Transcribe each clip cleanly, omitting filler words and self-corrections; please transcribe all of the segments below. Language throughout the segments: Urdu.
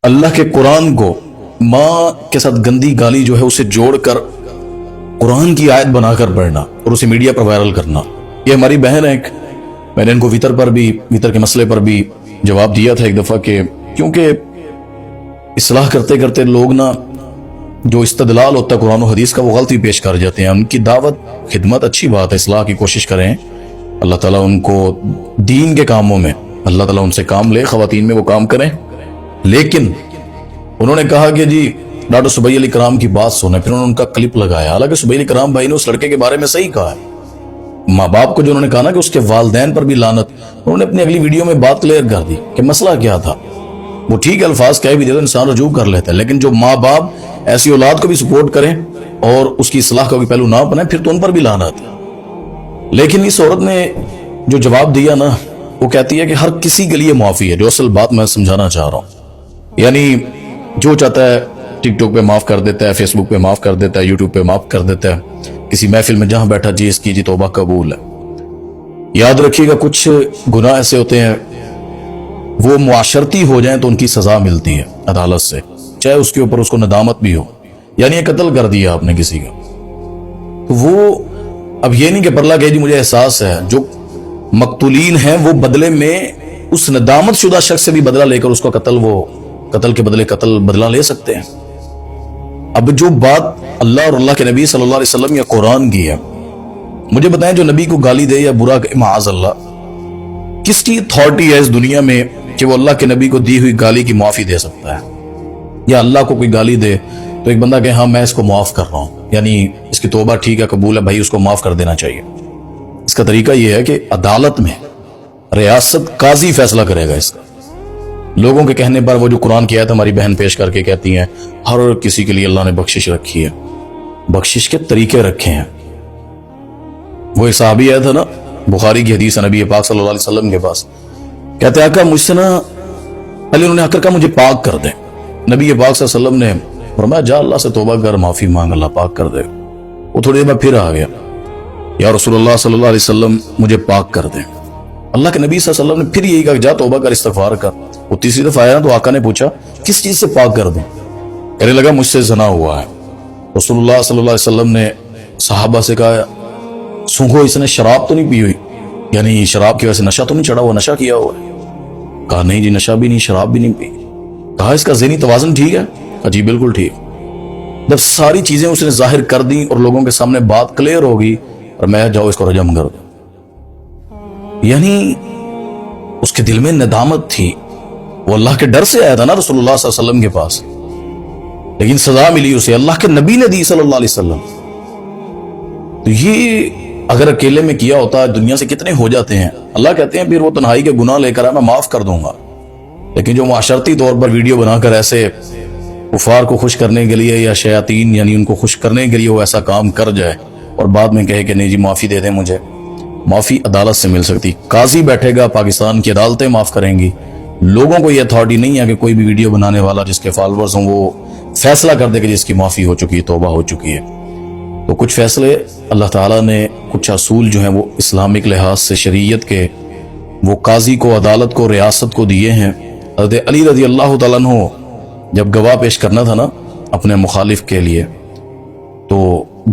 اللہ کے قرآن کو ماں کے ساتھ گندی گالی جو ہے اسے جوڑ کر قرآن کی آیت بنا کر پڑھنا اور اسے میڈیا پر وائرل کرنا. یہ ہماری بہن ہے ایک، میں نے ان کو وطر کے مسئلے پر بھی جواب دیا تھا ایک دفعہ کہ کیونکہ اصلاح کرتے کرتے لوگ نا جو استدلال ہوتا ہے قرآن و حدیث کا وہ غلطی پیش کر جاتے ہیں. ان کی دعوت خدمت اچھی بات ہے، اصلاح کی کوشش کریں، اللہ تعالیٰ ان کو دین کے کاموں میں اللہ تعالیٰ ان سے کام لے، خواتین میں وہ کام کریں. لیکن انہوں نے کہا کہ جی ڈاکٹر سبیع علی کرام کی بات سنیں، پھر انہوں نے ان کا کلپ لگایا. حالانکہ سبیع علی کرام بھائی نے اس لڑکے کے بارے میں صحیح کہا ہے. ماں باپ کو جو انہوں نے کہا نا کہ اس کے والدین پر بھی لعنت، انہوں نے اپنی اگلی ویڈیو میں بات کلیئر کر دی کہ مسئلہ کیا تھا. وہ ٹھیک ہے الفاظ کہہ بھی دے تو انسان رجوع کر لیتا ہے، لیکن جو ماں باپ ایسی اولاد کو بھی سپورٹ کریں اور اس کی اصلاح کا بھی پہلو نہ بنائیں پھر تو ان پر بھی لعنت. لیکن اس عورت نے جو جواب دیا نا وہ کہتی ہے کہ ہر کسی کے لیے معافی ہے. جو اصل بات میں سمجھانا چاہ رہا ہوں، یعنی جو چاہتا ہے ٹک ٹاک پہ معاف کر دیتا ہے، فیس بک پہ معاف کر دیتا ہے، یوٹیوب پہ معاف کر دیتا ہے، کسی محفل میں جہاں بیٹھا جی اس کی جی توبہ قبول ہے. یاد رکھیے گا کچھ گناہ ایسے ہوتے ہیں وہ معاشرتی ہو جائیں تو ان کی سزا ملتی ہے عدالت سے، چاہے اس کے اوپر اس کو ندامت بھی ہو. یعنی یہ قتل کر دیا آپ نے کسی کا، تو وہ اب یہ نہیں کہ پرلا کہ جی مجھے احساس ہے، جو مقتولین ہیں وہ بدلے میں اس ندامت شدہ شخص سے بھی بدلہ لے کر اس کو قتل کے بدلے قتل بدلہ لے سکتے ہیں. اب جو بات اللہ اور اللہ کے نبی صلی اللہ علیہ وسلم یا قرآن کی ہے، مجھے بتائیں جو نبی کو گالی دے یا برا کہ معاذ اللہ، کس کی اتھارٹی ہے اس دنیا میں کہ وہ اللہ کے نبی کو دی ہوئی گالی کی معافی دے سکتا ہے؟ یا اللہ کو کوئی گالی دے تو ایک بندہ کہ ہاں میں اس کو معاف کر رہا ہوں، یعنی اس کی توبہ ٹھیک ہے قبول ہے بھائی، اس کو معاف کر دینا چاہیے. اس کا طریقہ یہ ہے کہ عدالت میں ریاست قاضی فیصلہ کرے گا اس کا. لوگوں کے کہنے پر وہ جو قرآن کی آیت ہماری بہن پیش کر کے کہتی ہیں ہر کسی کے لیے اللہ نے بخشش رکھی ہے، بخشش کے طریقے رکھے ہیں. وہ ایک صحابی آیا تھا نا، بخاری کی حدیث ہے، نبی پاک صلی اللہ علیہ وسلم کے پاس، کہتے آقا مجھ سے نا پہلے انہوں نے آ کر کہا مجھے پاک کر دیں. نبی پاک صلی اللہ علیہ وسلم نے فرمایا جا اللہ سے توبہ کر، معافی مانگ، اللہ پاک کر دے. وہ تھوڑی دیر بعد پھر آ گیا، یا رسول اللہ صلی اللہ علیہ وسلم مجھے پاک کر دیں. اللہ کے نبی صلی اللہ علیہ وسلم نے پھر یہی کہا جا توبہ کر، استغفار کر. وہ تیسری دفعہ آیا تو آقا نے پوچھا کس چیز سے پاک کر دیں؟ کہنے لگا مجھ سے زنا ہوا ہے. رسول اللہ صلی اللہ علیہ وسلم نے صحابہ سے کہا سونگو اس نے شراب تو نہیں پی ہوئی، یعنی شراب کی وجہ سے نشہ تو نہیں چڑھا ہوا، نشہ کیا ہوا ہے؟ کہا نہیں جی نشہ بھی نہیں، شراب بھی نہیں پی. کہا اس کا ذہنی توازن ٹھیک ہے؟ کہا جی بالکل ٹھیک. جب ساری چیزیں اس نے ظاہر کر دی اور لوگوں کے سامنے بات کلیئر ہوگی اور میں جاؤ اس کو رجم کر دو، یعنی اس کے دل میں ندامت تھی. وہ اللہ کے ڈر سے آیا تھا نا رسول اللہ صلی اللہ علیہ وسلم کے پاس، لیکن سزا ملی اسے اللہ کے نبی نے دی صلی اللہ علیہ وسلم. تو یہ اگر اکیلے میں کیا ہوتا دنیا سے کتنے ہو جاتے ہیں. اللہ کہتے ہیں پھر وہ تنہائی کے گناہ لے کر آئے میں معاف کر دوں گا. لیکن جو معاشرتی طور پر ویڈیو بنا کر ایسے کفار کو خوش کرنے کے لیے یا شیاطین یعنی ان کو خوش کرنے کے لیے وہ ایسا کام کر جائے اور بعد میں کہے کہ نہیں جی معافی دے دیں مجھے، معافی عدالت سے مل سکتی. قاضی بیٹھے گا، پاکستان کی عدالتیں معاف کریں گی. لوگوں کو یہ اتھارٹی نہیں ہے کہ کوئی بھی ویڈیو بنانے والا جس کے فالورز ہوں وہ فیصلہ کر دے کہ جس کی معافی ہو چکی ہے، توبہ ہو چکی ہے. تو کچھ فیصلے اللہ تعالیٰ نے، کچھ اصول جو ہیں وہ اسلامک لحاظ سے شریعت کے وہ قاضی کو، عدالت کو، ریاست کو دیے ہیں. حضرت علی رضی اللہ تعالیٰ عنہ جب گواہ پیش کرنا تھا نا اپنے مخالف کے لیے تو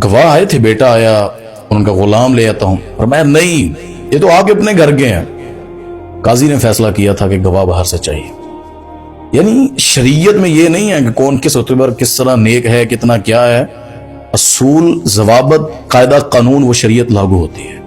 گواہ آئے تھے، بیٹا آیا ان کا غلام لے آتا ہوں، فرمایا نہیں یہ تو آپ اپنے گھر کے ہیں. قاضی نے فیصلہ کیا تھا کہ گواہ باہر سے چاہیے. یعنی شریعت میں یہ نہیں ہے کہ کون کس رتبے پر کس طرح نیک ہے، کتنا کیا ہے. اصول، ضوابط، قاعدہ، قانون وہ شریعت لاگو ہوتی ہے.